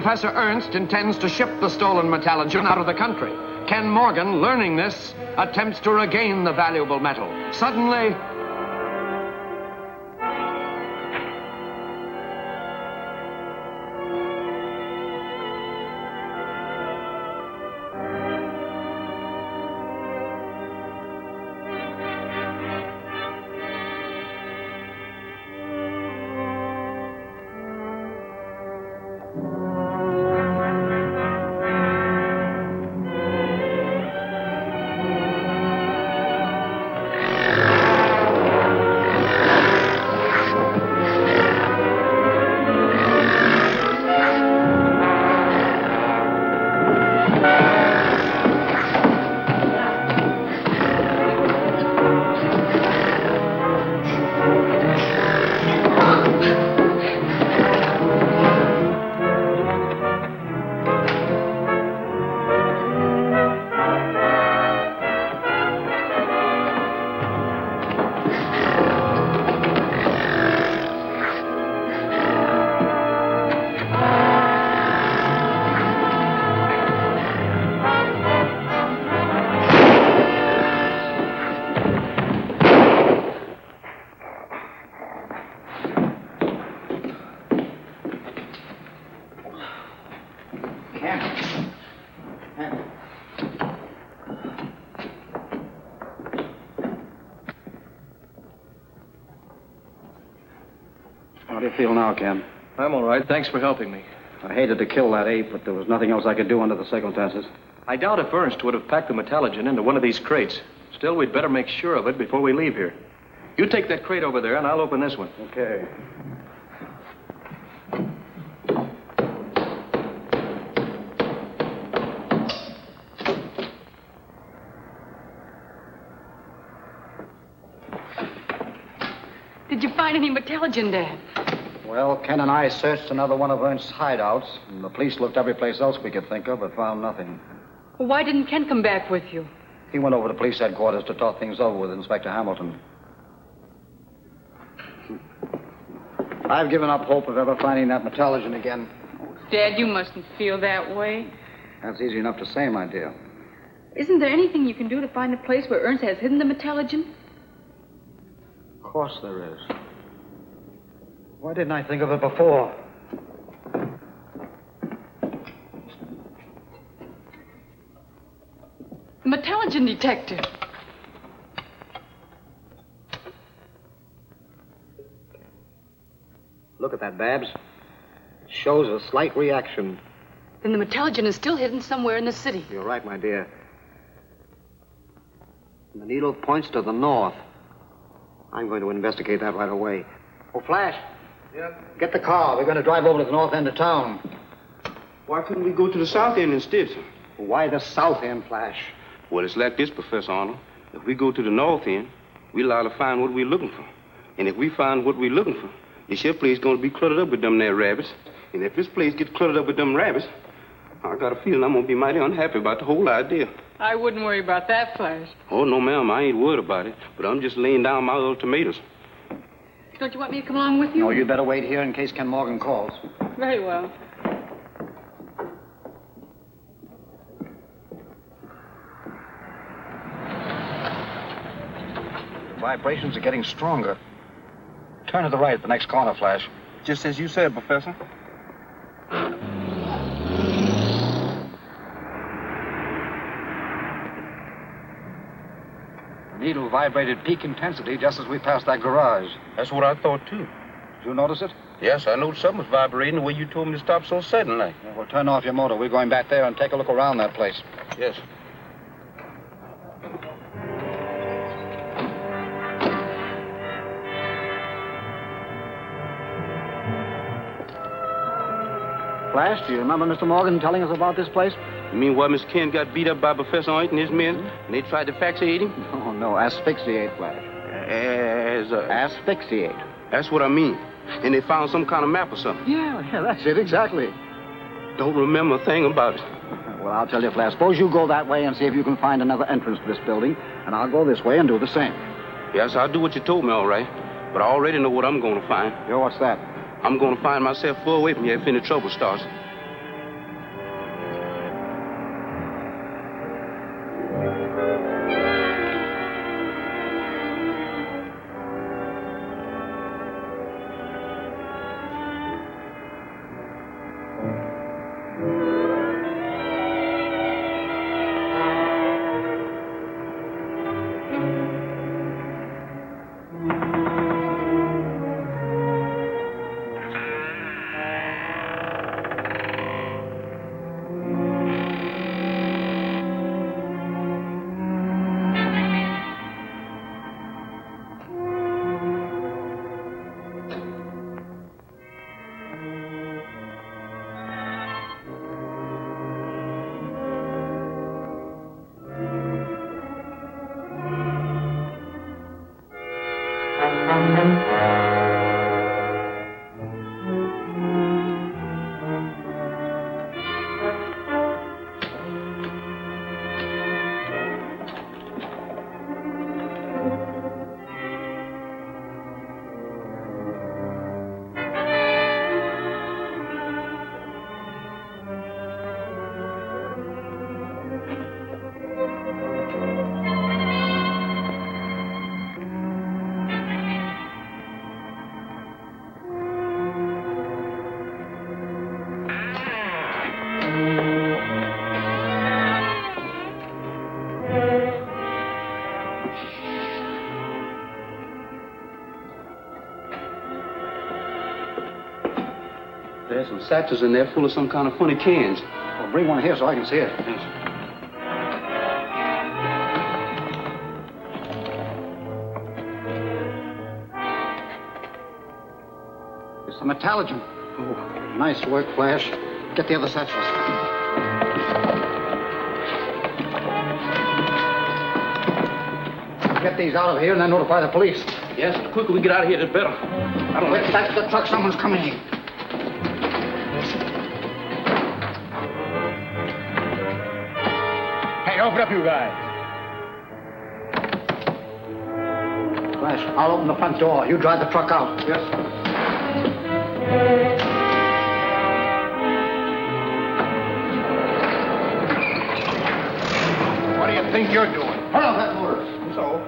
Professor Ernst intends to ship the stolen Metalogen out of the country. Ken Morgan, learning this, attempts to regain the valuable metal. Suddenly... How do you feel now, Ken? I'm all right. Thanks for helping me. I hated to kill that ape, but there was nothing else I could do under the circumstances. I doubt if Ernst would have packed the Metalogen into one of these crates. Still, we'd better make sure of it before we leave here. You take that crate over there, and I'll open this one. Okay. Did you find any Metalogen, Dad? Well, Ken and I searched another one of Ernst's hideouts, and the police looked every place else we could think of, but found nothing. Well, why didn't Ken come back with you? He went over to police headquarters to talk things over with Inspector Hamilton. I've given up hope of ever finding that Metalogen again. Dad, you mustn't feel that way. That's easy enough to say, my dear. Isn't there anything you can do to find the place where Ernst has hidden the Metalogen? Of course there is. Why didn't I think of it before? The Metalogen detector. Look at that, Babs. It shows a slight reaction. Then the Metalogen is still hidden somewhere in the city. You're right, my dear. And the needle points to the north. I'm going to investigate that right away. Oh, Flash. Yeah? Get the car. We're going to drive over to the north end of town. Why couldn't we go to the south end instead, sir? Why the south end, Flash? Well, it's like this, Professor Arnold. If we go to the north end, we're allowed to find what we're looking for. And if we find what we're looking for, this here place going to be cluttered up with them there rabbits. And if this place gets cluttered up with them rabbits, I got a feeling I'm going to be mighty unhappy about the whole idea. I wouldn't worry about that, Flash. Oh, no, ma'am, I ain't worried about it. But I'm just laying down my ultimatums. Don't you want me to come along with you? No, you'd better wait here in case Ken Morgan calls. Very well. The vibrations are getting stronger. Turn to the right at the next corner, Flash. Just as you said, Professor. The needle vibrated peak intensity just as we passed that garage. That's what I thought, too. Did you notice it? Yes, I know something was vibrating the way you told me to stop so suddenly. Yeah, well, turn off your motor. We're going back there and take a look around that place. Yes. Flash, do you remember Mr. Morgan telling us about this place? You mean why Miss Ken got beat up by Professor Ernst and his men, and they tried to asphyxiate him? Oh, no, asphyxiate, Flash. Asphyxiate. That's what I mean. And they found some kind of map or something. Yeah, that's it, exactly. Don't remember a thing about it. Well, I'll tell you, Flash, suppose you go that way and see if you can find another entrance to this building, and I'll go this way and do the same. Yes, I'll do what you told me, all right. But I already know what I'm going to find. Yeah, what's that? I'm going to find myself far away from here if any trouble starts. there's some satchels in there full of some kind of funny cans. Well, bring one here so I can see it. Yes. It's the Metalogen. Oh, nice work, Flash. Get the other satchels. Get these out of here and then notify the police. Yes, the quicker we get out of here, the better. Wait, that's the truck. Someone's coming in. Hey, open up, you guys. Flash, I'll open the front door. You drive the truck out. Yes. What do you think you're doing? Turn off that motor. So?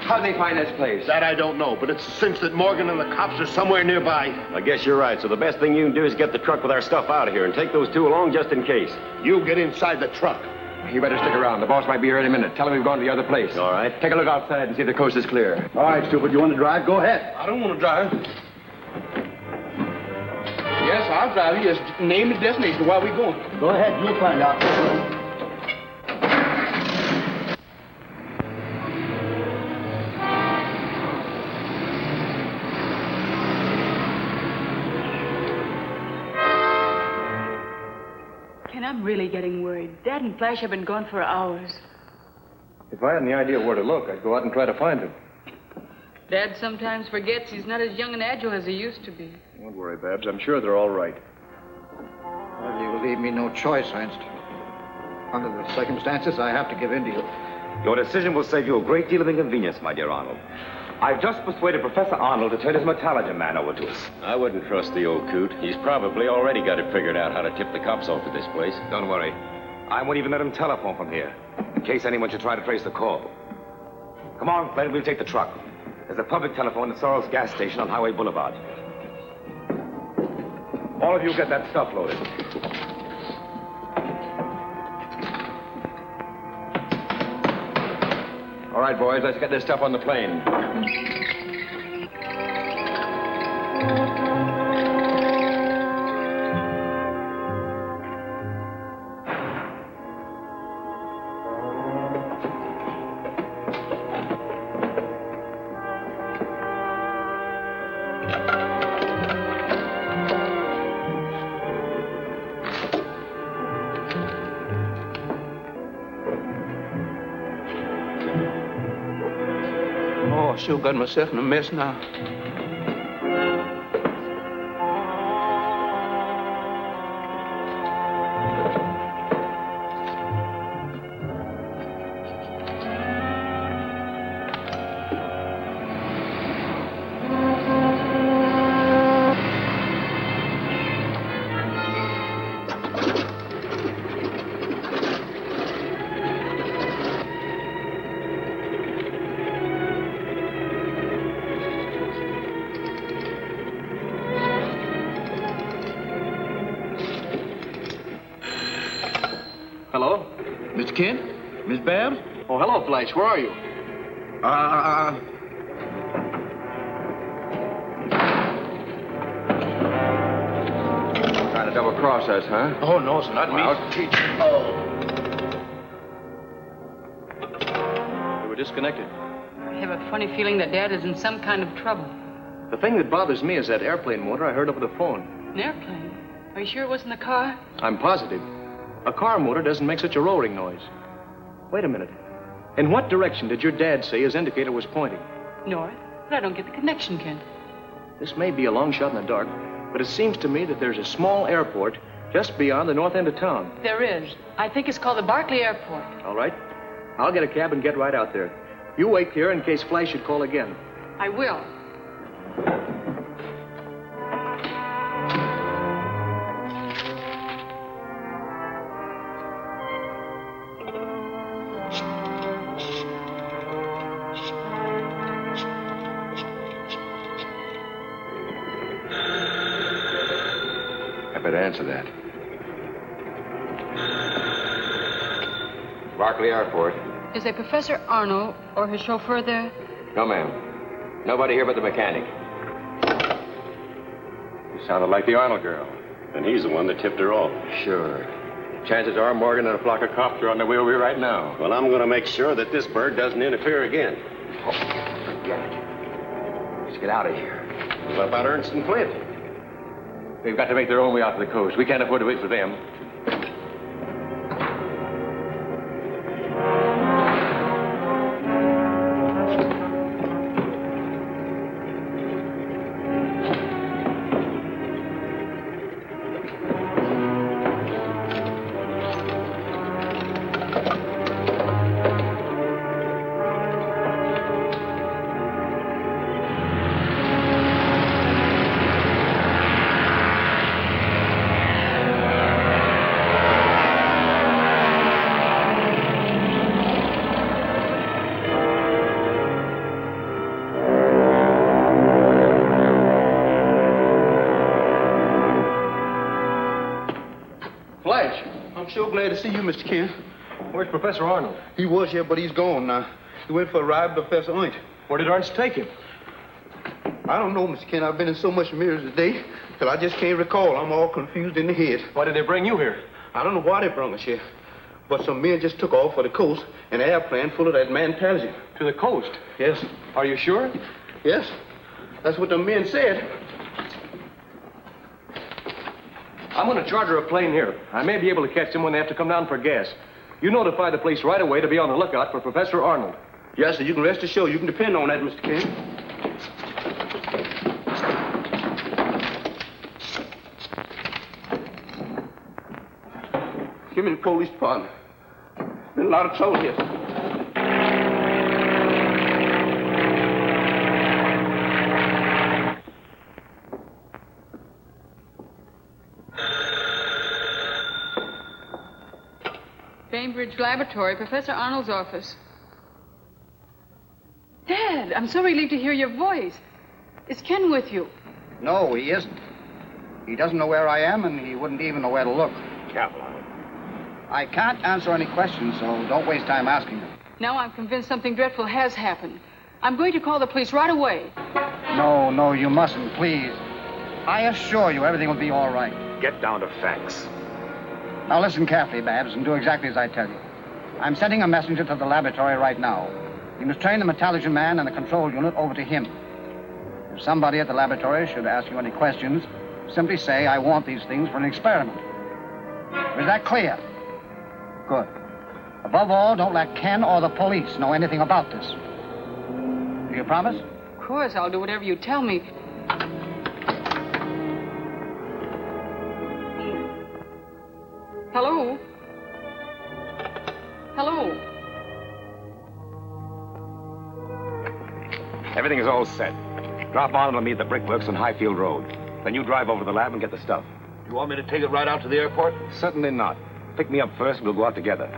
How'd they find this place? That I don't know, but it's a cinch that Morgan and the cops are somewhere nearby. I guess you're right. So the best thing you can do is get the truck with our stuff out of here and take those two along just in case. You get inside the truck. You better stick around. The boss might be here any minute. Tell him we've gone to the other place. All right. Take a look outside and see if the coast is clear. All right, stupid. You want to drive? Go ahead. I don't want to drive. Yes, I'll drive. You just name the destination. Where are we going? Go ahead. You'll find out. Ken, I'm really getting worried. Dad and Flash have been gone for hours. If I had any idea where to look, I'd go out and try to find him. Dad sometimes forgets he's not as young and agile as he used to be. Don't worry, Babs. I'm sure they're all right. Well, you leave me no choice, Ernst. Under the circumstances, I have to give in to you. Your decision will save you a great deal of inconvenience, my dear Arnold. I've just persuaded Professor Arnold to turn his Metalogen Man over to us. I wouldn't trust the old coot. He's probably already got it figured out how to tip the cops off at this place. Don't worry. I won't even let him telephone from here, in case anyone should try to trace the call. Come on, Fred, we'll take the truck. There's a public telephone at Sorrell's gas station on Highway Boulevard. All of you get that stuff loaded. All right, boys, let's get this stuff on the plane. Oh, I sure got myself in a mess now. Hello? Mr. Kent? Miss Babs? Oh, hello, Flash. Where are you? Trying to double-cross us, huh? Oh, no, it's not me. We were disconnected. I have a funny feeling that Dad is in some kind of trouble. The thing that bothers me is that airplane motor I heard over the phone. An airplane? Are you sure it wasn't a car? I'm positive. A car motor doesn't make such a roaring noise. Wait a minute. In what direction did your dad say his indicator was pointing? North. But I don't get the connection, Kent. This may be a long shot in the dark, but it seems to me that there's a small airport just beyond the north end of town. There is. I think it's called the Barclay Airport. All right. I'll get a cab and get right out there. You wait here in case Flash should call again. I will. I better answer that. Barclay Airport. Is a Professor Arnold or his chauffeur there? No, ma'am. Nobody here but the mechanic. He sounded like the Arnold girl. And he's the one that tipped her off. Sure. Chances are Morgan and a flock of cops are on their way over here right now. Well, I'm going to make sure that this bird doesn't interfere again. Oh, forget it. Let's get out of here. What about Ernst and Flint? They've got to make their own way out to the coast. We can't afford to wait for them. I'm sure glad to see you, Mr. Kent. Where's Professor Arnold? He was here, but he's gone now. He went for a ride with Professor Ernst. Where did Ernst take him? I don't know, Mr. Kent. I've been in so much mirrors today that I just can't recall. I'm all confused in the head. Why did they bring you here? I don't know why they brought us here, but some men just took off for the coast in an airplane full of that Metalogen. To the coast? Yes. Are you sure? Yes. That's what the men said. I'm going to charter a plane here. I may be able to catch them when they have to come down for gas. You notify the police right away to be on the lookout for Professor Arnold. Yes, sir. You can rest assured. You can depend on that, Mr. Kent. Give me the police department. Been a lot of trouble here. Bainbridge Laboratory, Professor Arnold's office. Dad, I'm so relieved to hear your voice. Is Ken with you? No, he isn't. He doesn't know where I am, and he wouldn't even know where to look. Careful on it. I can't answer any questions, so don't waste time asking them. Now I'm convinced something dreadful has happened. I'm going to call the police right away. No, you mustn't, please. I assure you everything will be all right. Get down to facts. Now listen carefully, Babs, and do exactly as I tell you. I'm sending a messenger to the laboratory right now. You must train the Metalogen Man and the control unit over to him. If somebody at the laboratory should ask you any questions, simply say, I want these things for an experiment. Is that clear? Good. Above all, don't let Ken or the police know anything about this. Do you promise? Of course, I'll do whatever you tell me. Hello? Hello? Everything is all set. Drop Arnold and me at the brickworks on Highfield Road. Then you drive over to the lab and get the stuff. You want me to take it right out to the airport? Certainly not. Pick me up first and we'll go out together.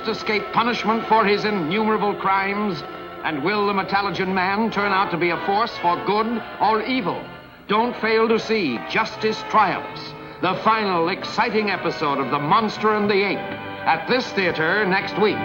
Escape punishment for his innumerable crimes? And will the Metalogen Man turn out to be a force for good or evil? Don't fail to see Justice Triumphs, the final exciting episode of The Monster and the Ape, at this theater next week.